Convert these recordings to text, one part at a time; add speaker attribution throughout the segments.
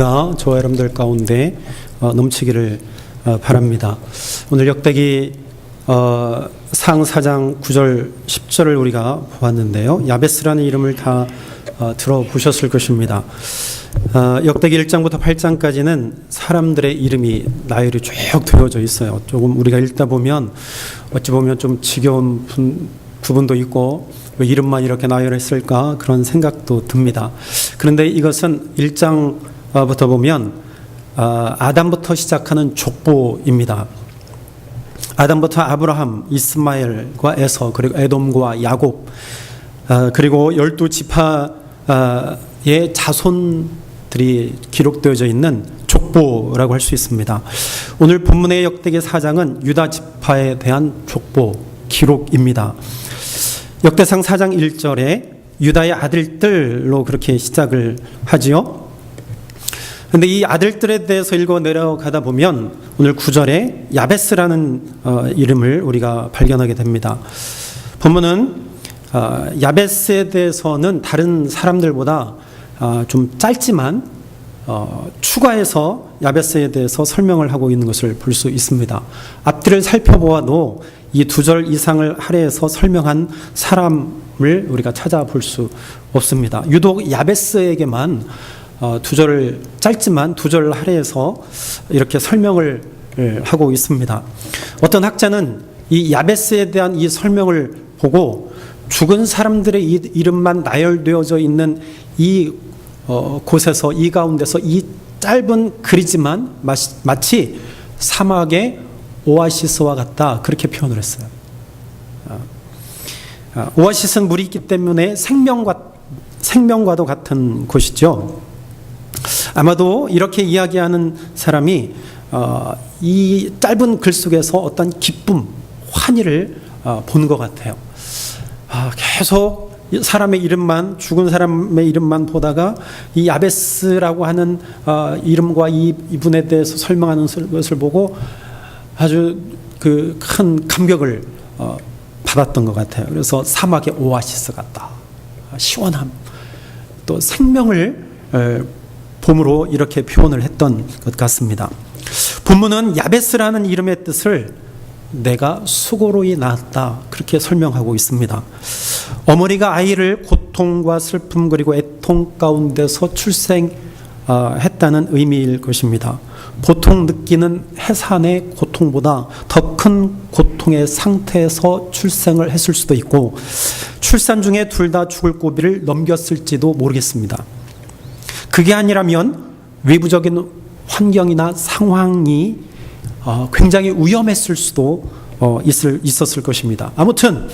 Speaker 1: 저와 여러분들 가운데 넘치기를 바랍니다. 오늘 역대기 상 4장 9절 10절을 우리가 보았는데요. 야베스라는 이름을 다 들어보셨을 것입니다. 역대기 1장부터 8장까지는 사람들의 이름이 나열이 쭉 되어져 있어요. 조금 우리가 읽다 보면 어찌 보면 좀 지겨운 부분도 있고 왜 이름만 이렇게 나열했을까 그런 생각도 듭니다. 그런데 이것은 1장부터 보면 아담부터 시작하는 족보입니다. 아담부터 아브라함, 이스마엘과 에서, 그리고 에돔과 야곱, 그리고 12지파의 자손들이 기록되어져 있는 족보라고 할 수 있습니다. 오늘 본문의 역대기 4장은 유다 지파에 대한 족보 기록입니다. 역대상 4장 1절에 유다의 아들들로 그렇게 시작을 하지요. 그런데 이 아들들에 대해서 읽어 내려가다 보면 오늘 9절에 야베스라는 이름을 우리가 발견하게 됩니다. 본문은 야베스에 대해서는 다른 사람들보다 좀 짧지만 추가해서 야베스에 대해서 설명을 하고 있는 것을 볼 수 있습니다. 앞뒤를 살펴보아도 이 2절 이상을 할애해서 설명한 사람을 우리가 찾아볼 수 없습니다. 유독 야베스에게만 2절을 짧지만 2절을 할애해서 이렇게 설명을 하고 있습니다. 어떤 학자는 이 야베스에 대한 이 설명을 보고 죽은 사람들의 이름만 나열되어져 있는 이 곳에서, 이 가운데서 이 짧은 글이지만 마치 사막의 오아시스와 같다, 그렇게 표현을 했어요. 오아시스는 물이 있기 때문에 생명과도 같은 곳이죠. 아마도 이렇게 이야기하는 사람이 이 짧은 글 속에서 어떤 기쁨, 환희를 본 것 같아요. 계속 사람의 이름만, 죽은 사람의 이름만 보다가 이 야베스라고 하는 이름과 이분에 대해서 설명하는 것을 보고 아주 그 큰 감격을 받았던 것 같아요. 그래서 사막의 오아시스 같다, 시원함, 또 생명을 봄으로 이렇게 표현을 했던 것 같습니다. 본문은 야베스라는 이름의 뜻을 내가 수고로이 낳았다, 그렇게 설명하고 있습니다. 어머니가 아이를 고통과 슬픔 그리고 애통 가운데서 출생했다는 의미일 것입니다. 보통 느끼는 해산의 고통보다 더 큰 고통의 상태에서 출생을 했을 수도 있고, 출산 중에 둘 다 죽을 고비를 넘겼을지도 모르겠습니다. 그게 아니라면 외부적인 환경이나 상황이 굉장히 위험했을 수도 있었을 것입니다. 아무튼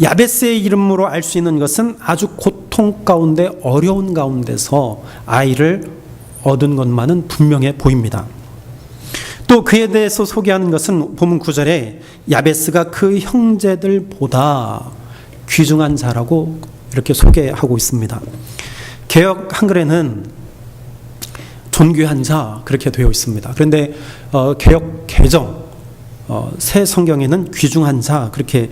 Speaker 1: 야베스의 이름으로 알 수 있는 것은 아주 고통 가운데, 어려운 가운데서 아이를 얻은 것만은 분명해 보입니다. 또 그에 대해서 소개하는 것은 본문 9절에 야베스가 그 형제들보다 귀중한 자라고 이렇게 소개하고 있습니다. 개역 한글에는 존귀한 자, 그렇게 되어 있습니다. 그런데 개역 개정 새 성경에는 귀중한 자, 그렇게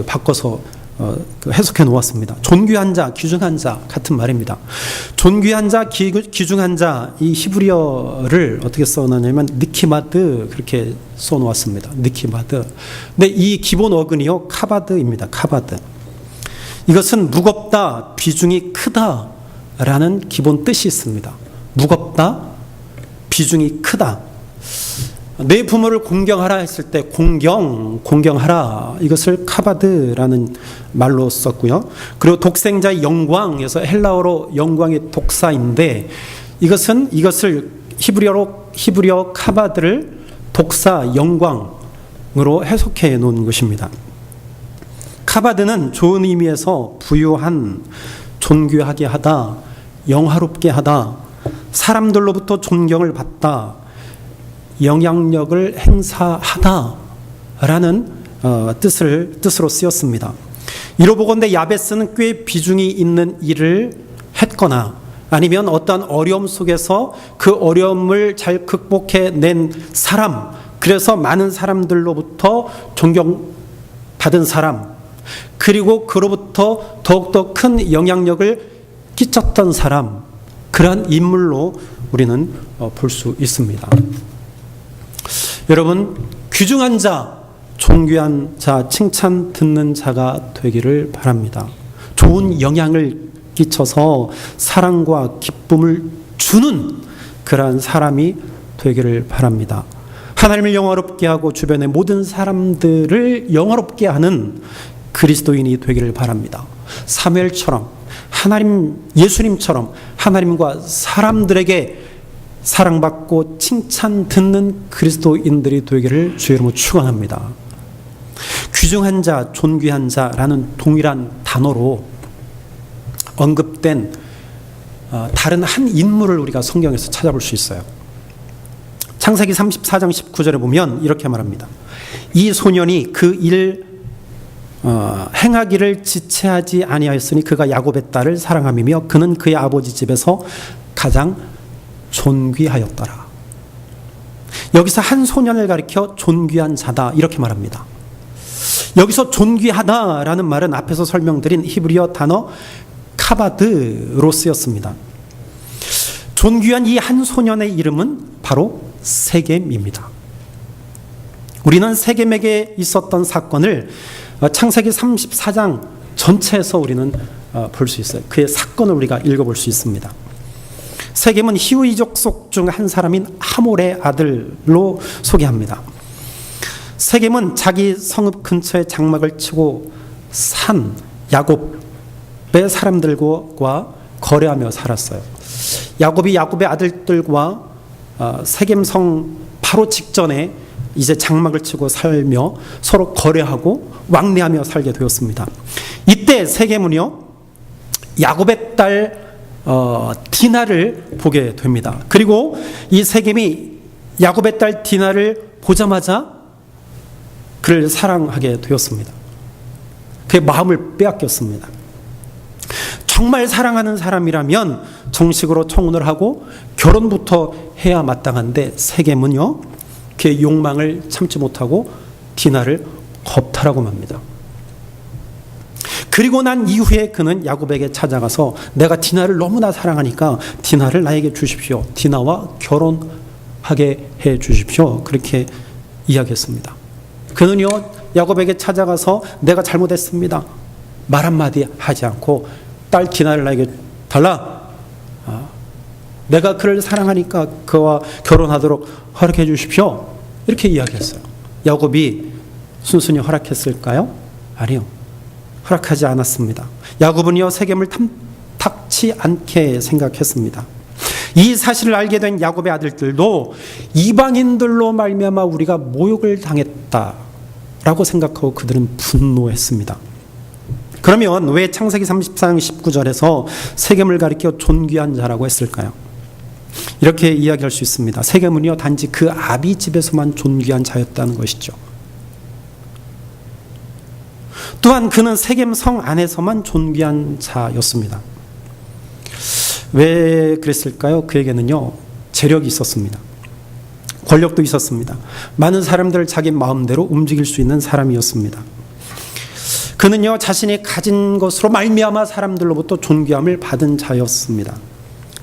Speaker 1: 바꿔서 해석해 놓았습니다. 존귀한 자, 귀중한 자 같은 말입니다. 존귀한 자, 귀중한 자, 이 히브리어를 어떻게 써놨냐면 니키마드, 그렇게 써놓았습니다. 니키마드. 근데 이 기본 어근이요, 카바드입니다. 카바드. 이것은 무겁다, 비중이 크다라는 기본 뜻이 있습니다. 무겁다, 비중이 크다. 내 부모를 공경하라 했을 때 공경하라, 이것을 카바드라는 말로 썼고요. 그리고 독생자의 영광에서 헬라어로 영광의 독사인데 이것을 히브리어 카바드를 독사, 영광으로 해석해 놓은 것입니다. 카바드는 좋은 의미에서 부유한, 존귀하게 하다, 영화롭게 하다, 사람들로부터 존경을 받다, 영향력을 행사하다라는 뜻으로 쓰였습니다. 이로 보건대 야베스는 꽤 비중이 있는 일을 했거나 아니면 어떠한 어려움 속에서 그 어려움을 잘 극복해낸 사람, 그래서 많은 사람들로부터 존경받은 사람, 그리고 그로부터 더욱더 큰 영향력을 끼쳤던 사람, 그러한 인물로 우리는 볼 수 있습니다. 여러분, 귀중한 자, 존귀한 자, 칭찬 듣는 자가 되기를 바랍니다. 좋은 영향을 끼쳐서 사랑과 기쁨을 주는 그러한 사람이 되기를 바랍니다. 하나님을 영화롭게 하고 주변의 모든 사람들을 영화롭게 하는 그리스도인이 되기를 바랍니다. 사무엘처럼, 예수님처럼 하나님과 사람들에게 사랑받고 칭찬 듣는 그리스도인들이 되기를 주의 이름으로 축원합니다. 귀중한 자, 존귀한 자라는 동일한 단어로 언급된 다른 한 인물을 우리가 성경에서 찾아볼 수 있어요. 창세기 34장 19절에 보면 이렇게 말합니다. 이 소년이 그 일 행하기를 지체하지 아니하였으니 그가 야곱의 딸을 사랑함이며 그는 그의 아버지 집에서 가장 존귀하였더라. 여기서 한 소년을 가리켜 존귀한 자다 이렇게 말합니다. 여기서 존귀하다라는 말은 앞에서 설명드린 히브리어 단어 카바드로 쓰였습니다. 존귀한 이 한 소년의 이름은 바로 세겜입니다. 우리는 세겜에게 있었던 사건을 창세기 34장 전체에서 우리는 볼 수 있어요. 그의 사건을 우리가 읽어볼 수 있습니다. 세겜은 히위 족속 중 한 사람인 하몰의 아들로 소개합니다. 세겜은 자기 성읍 근처에 장막을 치고 산 야곱의 사람들과 거래하며 살았어요. 야곱이 야곱의 아들들과 세겜성 바로 직전에 이제 장막을 치고 살며 서로 거래하고 왕래하며 살게 되었습니다. 이때 세겜은요 야곱의 딸 디나를 보게 됩니다. 그리고 이 세겜이 야곱의 딸 디나를 보자마자 그를 사랑하게 되었습니다. 그의 마음을 빼앗겼습니다. 정말 사랑하는 사람이라면 정식으로 청혼을 하고 결혼부터 해야 마땅한데 세겜은요 그의 욕망을 참지 못하고 디나를 겁탈하고 맙니다. 그리고 난 이후에 그는 야곱에게 찾아가서 내가 디나를 너무나 사랑하니까 디나를 나에게 주십시오. 디나와 결혼하게 해 주십시오. 그렇게 이야기했습니다. 그는요 야곱에게 찾아가서 내가 잘못했습니다. 말 한마디 하지 않고 딸 디나를 나에게 달라. 내가 그를 사랑하니까 그와 결혼하도록 허락해 주십시오. 이렇게 이야기했어요. 야곱이 순순히 허락했을까요? 아니요. 허락하지 않았습니다. 야곱은요 세겜을 탐탁치 않게 생각했습니다. 이 사실을 알게 된 야곱의 아들들도 이방인들로 말미암아 우리가 모욕을 당했다라고 생각하고 그들은 분노했습니다. 그러면 왜 창세기 34장 19절에서 세겜을 가리켜 존귀한 자라고 했을까요? 이렇게 이야기할 수 있습니다. 세겜은요 단지 그 아비 집에서만 존귀한 자였다는 것이죠. 또한 그는 세겜 성 안에서만 존귀한 자였습니다. 왜 그랬을까요? 그에게는요 재력이 있었습니다. 권력도 있었습니다. 많은 사람들을 자기 마음대로 움직일 수 있는 사람이었습니다. 그는요 자신이 가진 것으로 말미암아 사람들로부터 존귀함을 받은 자였습니다.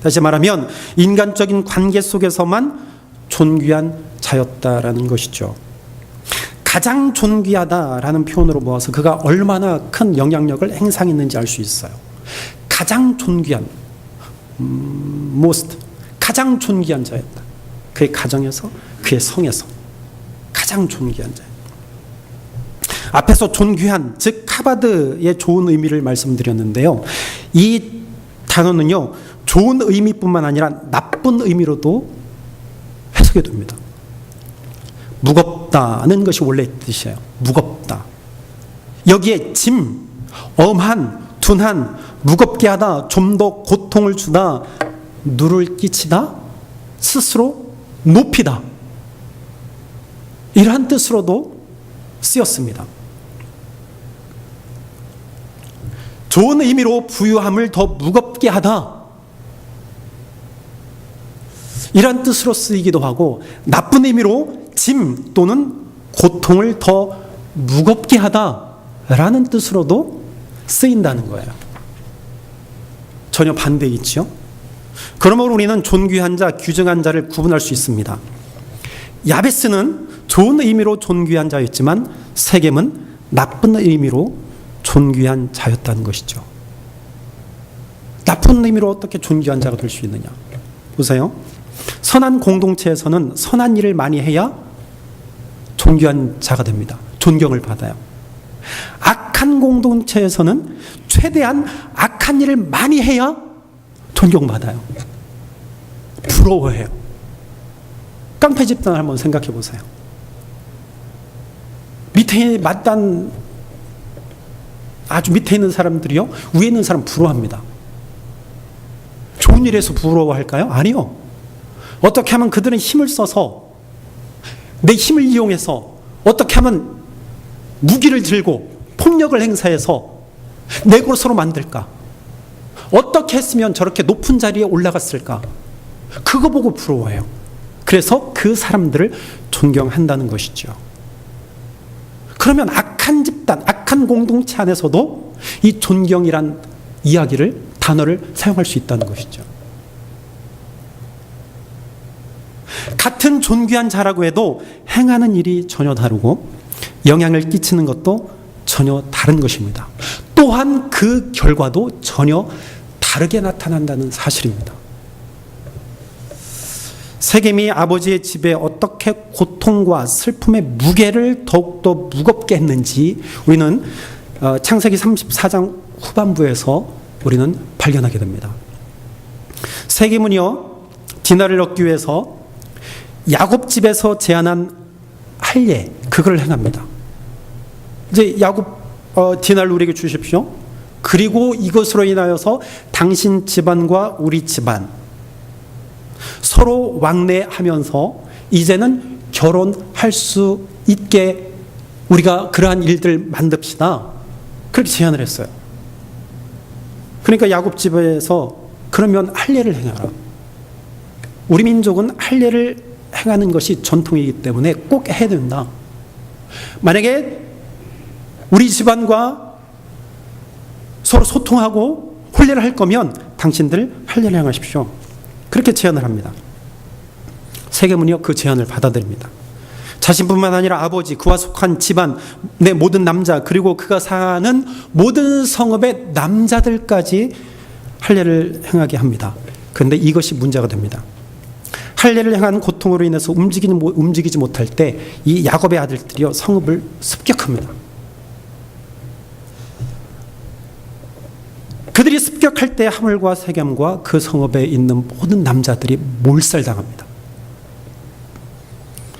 Speaker 1: 다시 말하면 인간적인 관계 속에서만 존귀한 자였다라는 것이죠. 가장 존귀하다라는 표현으로 모아서 그가 얼마나 큰 영향력을 행사했는지 알 수 있어요. 가장 존귀한 가장 존귀한 자였다. 그의 가정에서 그의 성에서 가장 존귀한 자였다. 앞에서 존귀한 즉 카바드의 좋은 의미를 말씀드렸는데요. 이 단어는요 좋은 의미뿐만 아니라 나쁜 의미로도 해석이 됩니다. 무겁다는 것이 원래 뜻이에요. 무겁다. 여기에 짐, 엄한, 둔한, 무겁게 하다, 좀 더 고통을 주다, 누를 끼치다, 스스로 높이다. 이러한 뜻으로도 쓰였습니다. 좋은 의미로 부유함을 더 무겁게 하다. 이런 뜻으로 쓰이기도 하고 나쁜 의미로 짐 또는 고통을 더 무겁게 하다라는 뜻으로도 쓰인다는 거예요. 전혀 반대이지요. 그러므로 우리는 존귀한 자, 귀중한 자를 구분할 수 있습니다. 야베스는 좋은 의미로 존귀한 자였지만 세겜은 나쁜 의미로 존귀한 자였다는 것이죠. 나쁜 의미로 어떻게 존귀한 자가 될 수 있느냐. 보세요. 선한 공동체에서는 선한 일을 많이 해야 존귀한 자가 됩니다. 존경을 받아요. 악한 공동체에서는 최대한 악한 일을 많이 해야 존경받아요. 부러워해요. 깡패 집단을 한번 생각해 보세요. 아주 밑에 있는 사람들이요, 위에 있는 사람 부러워합니다. 좋은 일에서 부러워할까요? 아니요. 어떻게 하면 그들은 힘을 써서, 내 힘을 이용해서 어떻게 하면 무기를 들고 폭력을 행사해서 내 것으로 만들까? 어떻게 했으면 저렇게 높은 자리에 올라갔을까? 그거 보고 부러워해요. 그래서 그 사람들을 존경한다는 것이죠. 그러면 악한 집단, 악한 공동체 안에서도 이 존경이란 단어를 사용할 수 있다는 것이죠. 같은 존귀한 자라고 해도 행하는 일이 전혀 다르고 영향을 끼치는 것도 전혀 다른 것입니다. 또한 그 결과도 전혀 다르게 나타난다는 사실입니다. 세겜이 아버지의 집에 어떻게 고통과 슬픔의 무게를 더욱더 무겁게 했는지 우리는 창세기 34장 후반부에서 우리는 발견하게 됩니다. 세겜은요, 디나를 얻기 위해서 야곱 집에서 제안한 할례, 그걸 행합니다. 이제 야곱 디나를 우리에게 주십시오. 그리고 이것으로 인하여서 당신 집안과 우리 집안 서로 왕래하면서 이제는 결혼할 수 있게 우리가 그러한 일들 만듭시다. 그렇게 제안을 했어요. 그러니까 야곱 집에서 그러면 할례를 행하라. 우리 민족은 할례를 행하는 것이 전통이기 때문에 꼭 해야 된다. 만약에 우리 집안과 서로 소통하고 혼례를 할 거면 당신들 할례를 행하십시오. 그렇게 제안을 합니다. 세겜은요, 그 제안을 받아들입니다. 자신뿐만 아니라 아버지, 그와 속한 집안, 내 모든 남자, 그리고 그가 사는 모든 성읍의 남자들까지 할례를 행하게 합니다. 그런데 이것이 문제가 됩니다. 할례를 행하는 고통으로 인해서 움직이지 못할 때 이 야곱의 아들들이요, 성읍을 습격합니다. 그들이 습격할 때 하물과 세겜과 그 성읍에 있는 모든 남자들이 몰살당합니다.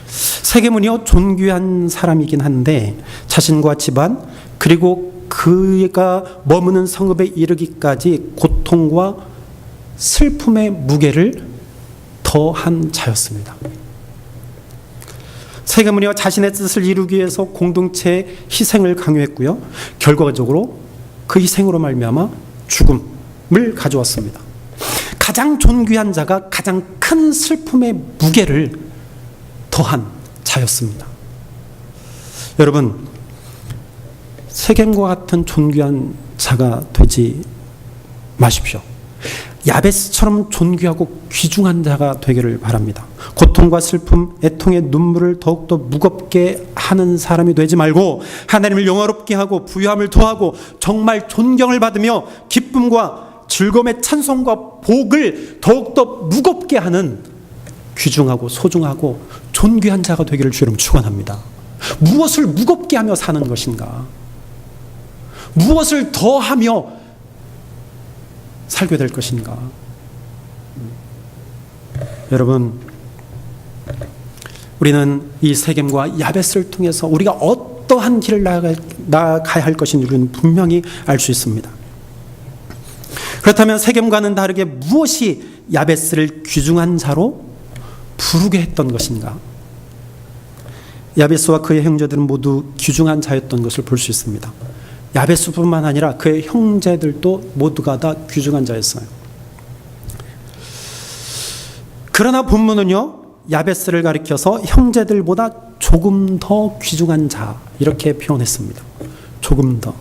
Speaker 1: 세겜은요, 존귀한 사람이긴 한데 자신과 집안 그리고 그가 머무는 성읍에 이르기까지 고통과 슬픔의 무게를 더한 자였습니다. 세겜은요, 자신의 뜻을 이루기 위해서 공동체의 희생을 강요했고요, 결과적으로 그 희생으로 말미암아 죽음을 가져왔습니다. 가장 존귀한 자가 가장 큰 슬픔의 무게를 더한 자였습니다. 여러분, 세겜과 같은 존귀한 자가 되지 마십시오. 야베스처럼 존귀하고 귀중한 자가 되기를 바랍니다. 고통과 슬픔, 애통의 눈물을 더욱더 무겁게 하는 사람이 되지 말고 하나님을 영화롭게 하고 부유함을 더하고 정말 존경을 받으며 기쁨과 즐거움의 찬송과 복을 더욱더 무겁게 하는 귀중하고 소중하고 존귀한 자가 되기를 주님 축원합니다. 무엇을 무겁게 하며 사는 것인가? 무엇을 더하며 살게 될 것인가? 여러분, 우리는 이 세겜과 야벳을 통해서 우리가 어떠한 길을 나아가야 할 것인지 우리는 분명히 알 수 있습니다. 그렇다면 세겜과는 다르게 무엇이 야벳을 귀중한 자로 부르게 했던 것인가? 야벳과 그의 형제들은 모두 귀중한 자였던 것을 볼 수 있습니다. 야벳뿐만 아니라 그의 형제들도 모두가 다 귀중한 자였어요. 그러나 본문은요, 야벳을 가리켜서 형제들보다 조금 더 귀중한 자 이렇게 표현했습니다. 조금 더.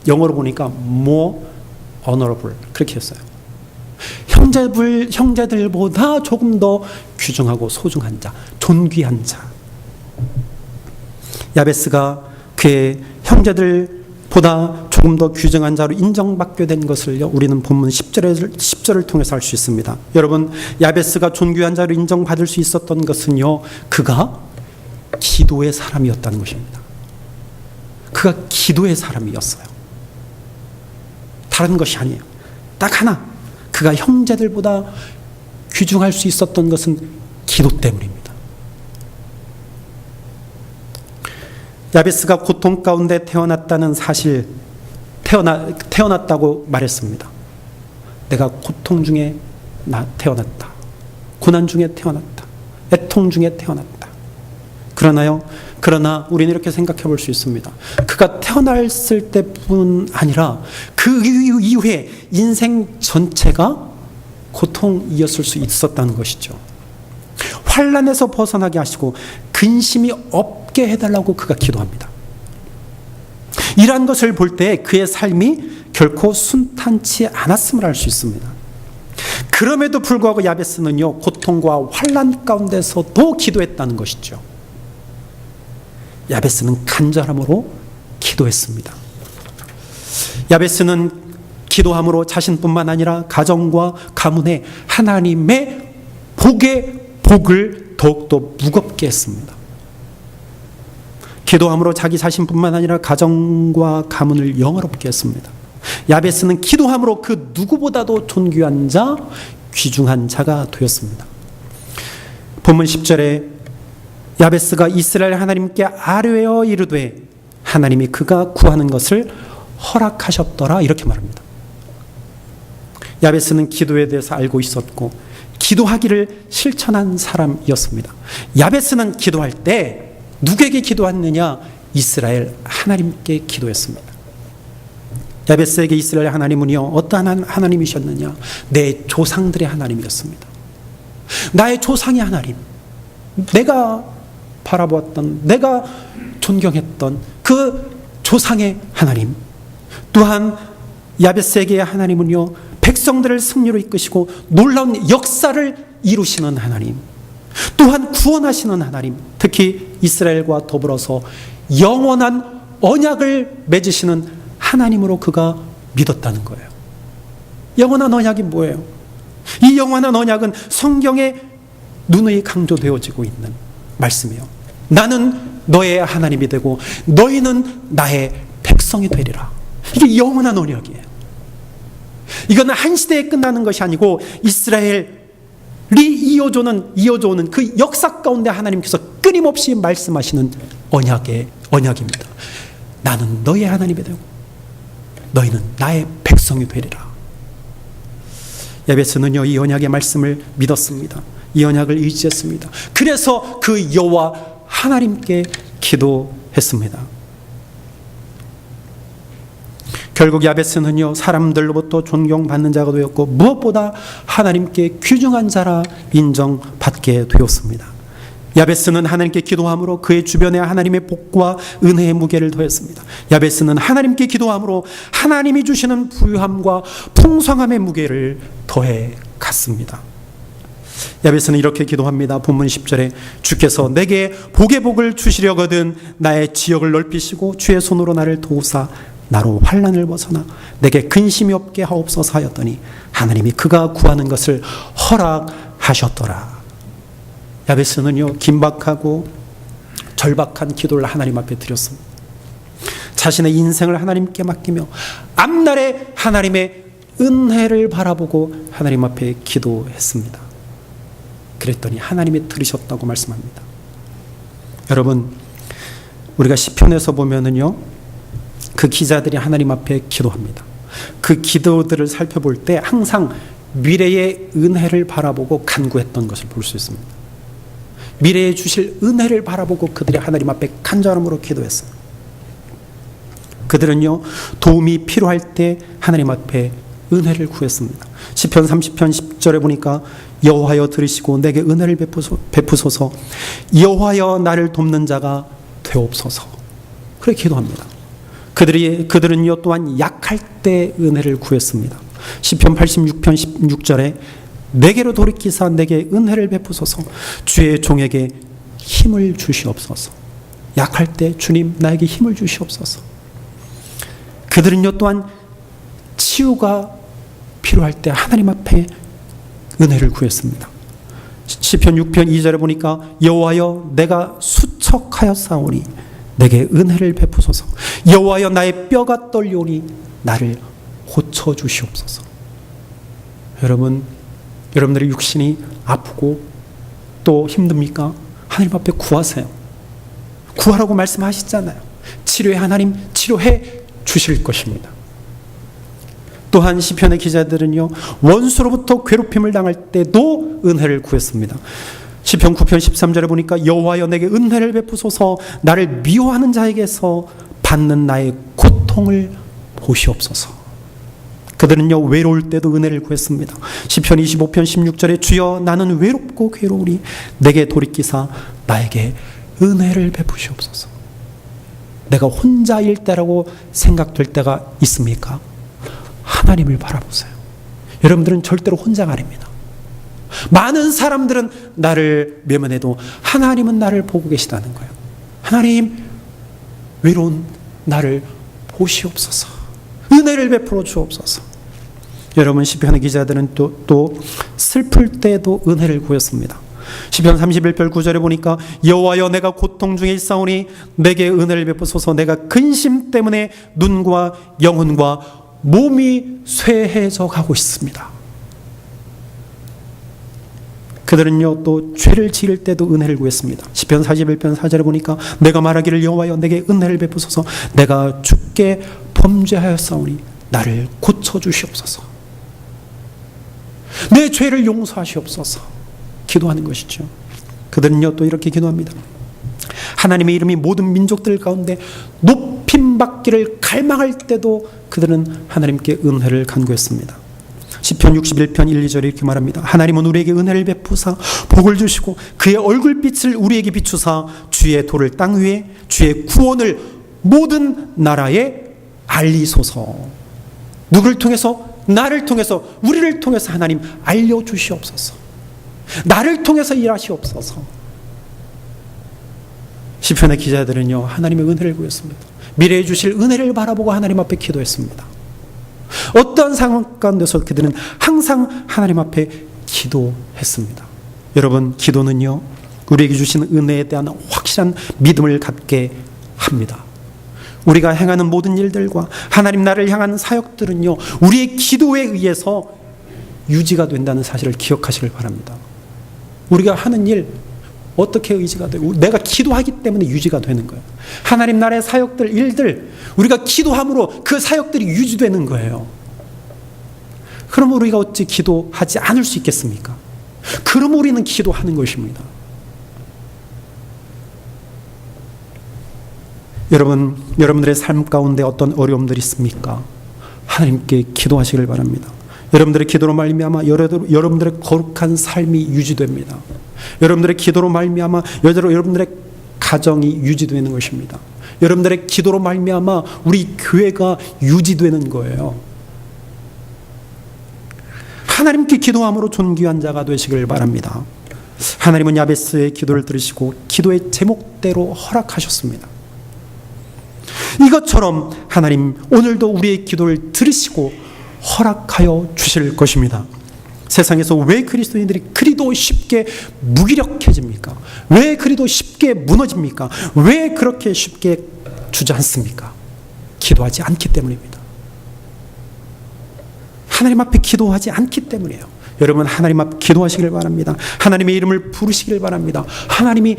Speaker 1: 영어로 보니까 more honorable 그렇게 했어요. 형제들보다 조금 더 귀중하고 소중한 자, 존귀한 자. 야베스가 그의 형제들보다 조금 더 귀중한 자로 인정받게 된 것을요, 우리는 본문 10절을 통해서 알 수 있습니다. 여러분, 야베스가 존귀한 자로 인정받을 수 있었던 것은요, 그가 기도의 사람이었다는 것입니다. 그가 기도의 사람이었어요. 다른 것이 아니에요. 딱 하나, 그가 형제들보다 귀중할 수 있었던 것은 기도 때문입니다. 야베스가 고통 가운데 태어났다는 사실, 태어났다고 말했습니다. 내가 고통 중에 태어났다. 고난 중에 태어났다. 애통 중에 태어났다. 그러나 우리는 이렇게 생각해 볼 수 있습니다. 그가 태어났을 때뿐 아니라 그 이후에 인생 전체가 고통이었을 수 있었다는 것이죠. 환난에서 벗어나게 하시고 근심이 없게 해달라고 그가 기도합니다. 이러한 것을 볼 때 그의 삶이 결코 순탄치 않았음을 알 수 있습니다. 그럼에도 불구하고 야베스는요, 고통과 환난 가운데서도 기도했다는 것이죠. 야베스는 간절함으로 기도했습니다. 야베스는 기도함으로 자신뿐만 아니라 가정과 가문에 하나님의 복을 더욱더 무겁게 했습니다. 기도함으로 자기 자신뿐만 아니라 가정과 가문을 영화롭게 했습니다. 야베스는 기도함으로 그 누구보다도 존귀한 자, 귀중한 자가 되었습니다. 본문 10절에 야베스가 이스라엘 하나님께 아뢰어 이르되 하나님이 그가 구하는 것을 허락하셨더라, 이렇게 말합니다. 야베스는 기도에 대해서 알고 있었고 기도하기를 실천한 사람이었습니다. 야베스는 기도할 때 누구에게 기도했느냐? 이스라엘 하나님께 기도했습니다. 야베스에게 이스라엘 하나님은요, 어떠한 하나님이셨느냐? 내 조상들의 하나님이었습니다. 나의 조상의 하나님, 내가 바라보았던, 내가 존경했던 그 조상의 하나님. 또한 야베스에게의 하나님은요, 백성들을 승리로 이끄시고 놀라운 역사를 이루시는 하나님, 또한 구원하시는 하나님, 특히 이스라엘과 더불어서 영원한 언약을 맺으시는 하나님으로 그가 믿었다는 거예요. 영원한 언약이 뭐예요? 이 영원한 언약은 성경에 누누이 강조되어지고 있는 말씀이에요. 나는 너의 하나님이 되고 너희는 나의 백성이 되리라. 이게 영원한 언약이에요. 이거는 한 시대에 끝나는 것이 아니고 이스라엘이 이어져오는 그 역사 가운데 하나님께서 끊임없이 말씀하시는 언약입니다. 나는 너의 하나님이 되고 너희는 나의 백성이 되리라. 야베스는요, 이 언약의 말씀을 믿었습니다. 이 언약을 의지했습니다. 그래서 그 여호와 하나님께 기도했습니다. 결국 야베스는요, 사람들로부터 존경받는 자가 되었고 무엇보다 하나님께 귀중한 자라 인정받게 되었습니다. 야베스는 하나님께 기도함으로 그의 주변에 하나님의 복과 은혜의 무게를 더했습니다. 야베스는 하나님께 기도함으로 하나님이 주시는 부유함과 풍성함의 무게를 더해 갔습니다. 야베스는 이렇게 기도합니다. 본문 10절에 주께서 내게 복의 복을 주시려거든 나의 지역을 넓히시고 주의 손으로 나를 도우사 나로 환난을 벗어나 내게 근심이 없게 하옵소서 하였더니 하나님이 그가 구하는 것을 허락하셨더라. 야베스는요, 긴박하고 절박한 기도를 하나님 앞에 드렸습니다. 자신의 인생을 하나님께 맡기며 앞날에 하나님의 은혜를 바라보고 하나님 앞에 기도했습니다. 그랬더니 하나님이 들으셨다고 말씀합니다. 여러분, 우리가 시편에서 보면은요, 그 기자들이 하나님 앞에 기도합니다. 그 기도들을 살펴볼 때 항상 미래의 은혜를 바라보고 간구했던 것을 볼 수 있습니다. 미래에 주실 은혜를 바라보고 그들이 하나님 앞에 간절함으로 기도했어요. 그들은요, 도움이 필요할 때 하나님 앞에 은혜를 구했습니다. 시편 30편 10절에 보니까 여호와여 들으시고 내게 은혜를 베푸소서, 여호와여 나를 돕는 자가 되옵소서, 그렇게 기도합니다. 그들은요, 또한 약할 때 은혜를 구했습니다. 시편 86편 16절에 내게로 돌이키사 내게 은혜를 베푸소서. 주의 종에게 힘을 주시옵소서. 약할 때 주님 나에게 힘을 주시옵소서. 그들은요 또한 치유가 필요할 때 하나님 앞에 은혜를 구했습니다. 시편 6편 2절에 보니까 여호와여 내가 수척하였사오니 내게 은혜를 베푸소서. 여호와여 나의 뼈가 떨리오니 나를 고쳐주시옵소서. 여러분들의 육신이 아프고 또 힘듭니까? 하나님 앞에 구하세요. 구하라고 말씀하시잖아요. 치료해 하나님 치료해 주실 것입니다. 또한 시편의 기자들은요 원수로부터 괴롭힘을 당할 때도 은혜를 구했습니다. 시편 9편 13절에 보니까 여호와여 내게 은혜를 베푸소서. 나를 미워하는 자에게서 받는 나의 고통을 보시옵소서. 그들은요 외로울 때도 은혜를 구했습니다. 시편 25편 16절에 주여 나는 외롭고 괴로우니 내게 돌이키사 나에게 은혜를 베푸시옵소서. 내가 혼자일 때라고 생각될 때가 있습니까? 하나님을 바라보세요. 여러분들은 절대로 혼자가 아닙니다. 많은 사람들은 나를 외면해도 하나님은 나를 보고 계시다는 거예요. 하나님 외로운 나를 보시옵소서. 은혜를 베풀어 주옵소서. 여러분 시편의 기자들은 또 슬플 때도 은혜를 구했습니다. 시편 31편 9절에 보니까 여호와여 내가 고통 중에 있사오니 내게 은혜를 베푸소서. 내가 근심 때문에 눈과 영혼과 몸이 쇠해져 가고 있습니다. 그들은요 또 죄를 지을 때도 은혜를 구했습니다. 시편 41편 4절에 보니까 내가 말하기를 여호와여 내게 은혜를 베푸소서. 내가 주께 범죄하였사오니 나를 고쳐주시옵소서. 내 죄를 용서하시옵소서. 기도하는 것이죠. 그들은요 또 이렇게 기도합니다. 하나님의 이름이 모든 민족들 가운데 높임받기를 갈망할 때도 그들은 하나님께 은혜를 간구했습니다. 시편 61편 1, 2절에 이렇게 말합니다. 하나님은 우리에게 은혜를 베푸사 복을 주시고 그의 얼굴빛을 우리에게 비추사 주의 도를 땅 위에 주의 구원을 모든 나라에 알리소서. 누구를 통해서? 나를 통해서, 우리를 통해서 하나님 알려주시옵소서. 나를 통해서 일하시옵소서. 시편의 기자들은요 하나님의 은혜를 구했습니다. 미래에 주실 은혜를 바라보고 하나님 앞에 기도했습니다. 어떠한 상황 가운데서 그들은 항상 하나님 앞에 기도했습니다. 여러분 기도는요 우리에게 주신 은혜에 대한 확실한 믿음을 갖게 합니다. 우리가 행하는 모든 일들과 하나님 나라를 향한 사역들은요 우리의 기도에 의해서 유지가 된다는 사실을 기억하시길 바랍니다. 우리가 하는 일 어떻게 의지가 돼요? 내가 기도하기 때문에 유지가 되는 거예요. 하나님 나라의 사역들, 일들 우리가 기도함으로 그 사역들이 유지되는 거예요. 그럼 우리가 어찌 기도하지 않을 수 있겠습니까? 그럼 우리는 기도하는 것입니다. 여러분들의 삶 가운데 어떤 어려움들이 있습니까? 하나님께 기도하시길 바랍니다. 여러분들의 기도로 말미암아 여러분들의 거룩한 삶이 유지됩니다. 여러분들의 기도로 말미암아 여러분들의 가정이 유지되는 것입니다. 여러분들의 기도로 말미암아 우리 교회가 유지되는 거예요. 하나님께 기도함으로 존귀한 자가 되시길 바랍니다. 하나님은 야베스의 기도를 들으시고 기도의 제목대로 허락하셨습니다. 이것처럼 하나님 오늘도 우리의 기도를 들으시고 허락하여 주실 것입니다. 세상에서 왜 그리스도인들이 그리도 쉽게 무기력해집니까? 왜 그리도 쉽게 무너집니까? 왜 그렇게 쉽게 주저앉습니까? 기도하지 않기 때문입니다. 하나님 앞에 기도하지 않기 때문이에요. 여러분 하나님 앞에 기도하시길 바랍니다. 하나님의 이름을 부르시길 바랍니다. 하나님이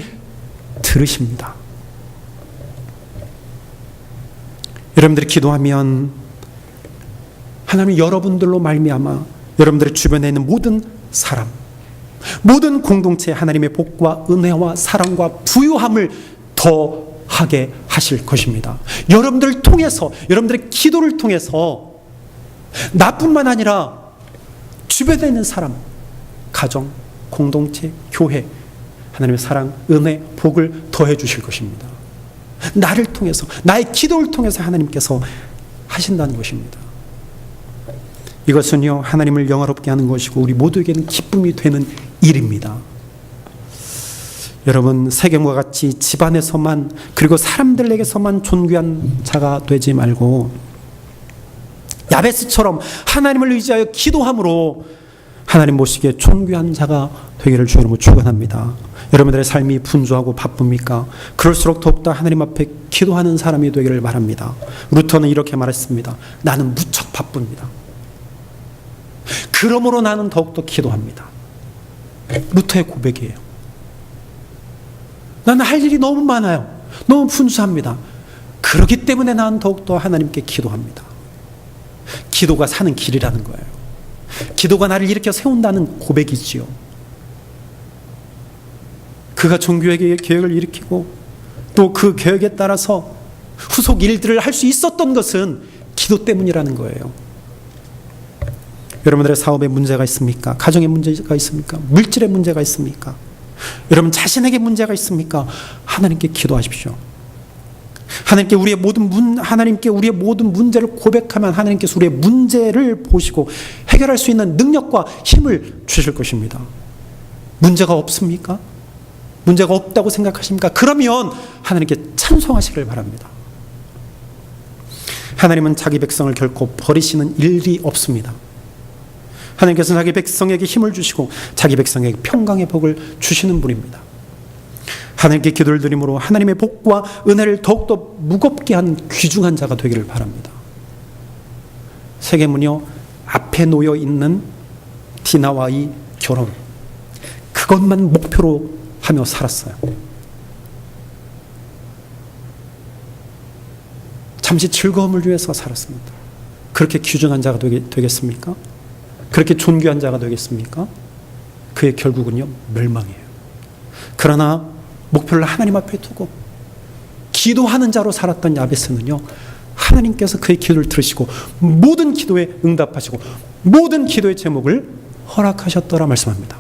Speaker 1: 들으십니다. 여러분들이 기도하면 하나님이 여러분들로 말미암아 여러분들의 주변에 있는 모든 사람, 모든 공동체에 하나님의 복과 은혜와 사랑과 부유함을 더하게 하실 것입니다. 여러분들을 통해서, 여러분들의 기도를 통해서 나뿐만 아니라 주변에 있는 사람, 가정, 공동체, 교회, 하나님의 사랑, 은혜, 복을 더해 주실 것입니다. 나를 통해서, 나의 기도를 통해서 하나님께서 하신다는 것입니다. 이것은요, 하나님을 영화롭게 하는 것이고 우리 모두에게는 기쁨이 되는 일입니다. 여러분, 세겜과 같이 집안에서만 그리고 사람들에게서만 존귀한 자가 되지 말고 야베스처럼 하나님을 의지하여 기도함으로 하나님 보시기에 존귀한 자가 되기를 주님으로 축원합니다. 여러분들의 삶이 분주하고 바쁩니까? 그럴수록 더욱더 하나님 앞에 기도하는 사람이 되기를 바랍니다. 루터는 이렇게 말했습니다. 나는 무척 바쁩니다. 그러므로 나는 더욱더 기도합니다. 루터의 고백이에요. 나는 할 일이 너무 많아요. 너무 분주합니다. 그렇기 때문에 나는 더욱더 하나님께 기도합니다. 기도가 사는 길이라는 거예요. 기도가 나를 일으켜 세운다는 고백이지요. 그가 종교의 계획을 일으키고 또 그 계획에 따라서 후속 일들을 할 수 있었던 것은 기도 때문이라는 거예요. 여러분들의 사업에 문제가 있습니까? 가정에 문제가 있습니까? 물질에 문제가 있습니까? 여러분 자신에게 문제가 있습니까? 하나님께 기도하십시오. 하나님께 우리의 모든 문제를 고백하면 하나님께서 우리의 문제를 보시고 해결할 수 있는 능력과 힘을 주실 것입니다. 문제가 없습니까? 문제가 없다고 생각하십니까? 그러면 하나님께 찬송하시길 바랍니다. 하나님은 자기 백성을 결코 버리시는 일이 없습니다. 하나님께서는 자기 백성에게 힘을 주시고 자기 백성에게 평강의 복을 주시는 분입니다. 하나님께 기도를 드림으로 하나님의 복과 은혜를 더욱더 무겁게 한 귀중한 자가 되기를 바랍니다. 세겜은요, 앞에 놓여 있는 디나와의 결혼, 그것만 목표로 하며 살았어요. 잠시 즐거움을 위해서 살았습니다. 그렇게 귀중한 자가 되겠습니까? 그렇게 존귀한 자가 되겠습니까? 그의 결국은요, 멸망이에요. 그러나 목표를 하나님 앞에 두고 기도하는 자로 살았던 야베스는요, 하나님께서 그의 기도를 들으시고 모든 기도에 응답하시고 모든 기도의 제목을 허락하셨더라 말씀합니다.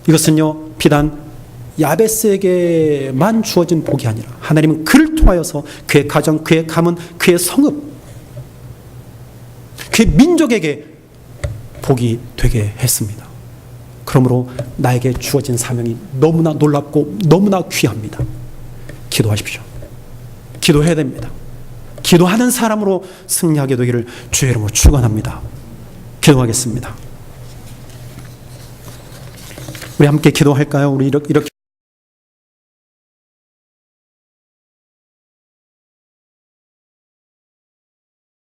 Speaker 1: 이것은요, 비단 야베스에게만 주어진 복이 아니라 하나님은 그를 통하여서 그의 가정, 그의 가문, 그의 성읍, 그의 민족에게 복이 되게 했습니다. 그러므로 나에게 주어진 사명이 너무나 놀랍고 너무나 귀합니다. 기도하십시오. 기도해야 됩니다. 기도하는 사람으로 승리하게 되기를 주의 이름으로 축원합니다. 기도하겠습니다. 우리 함께 기도할까요? 우리 이렇게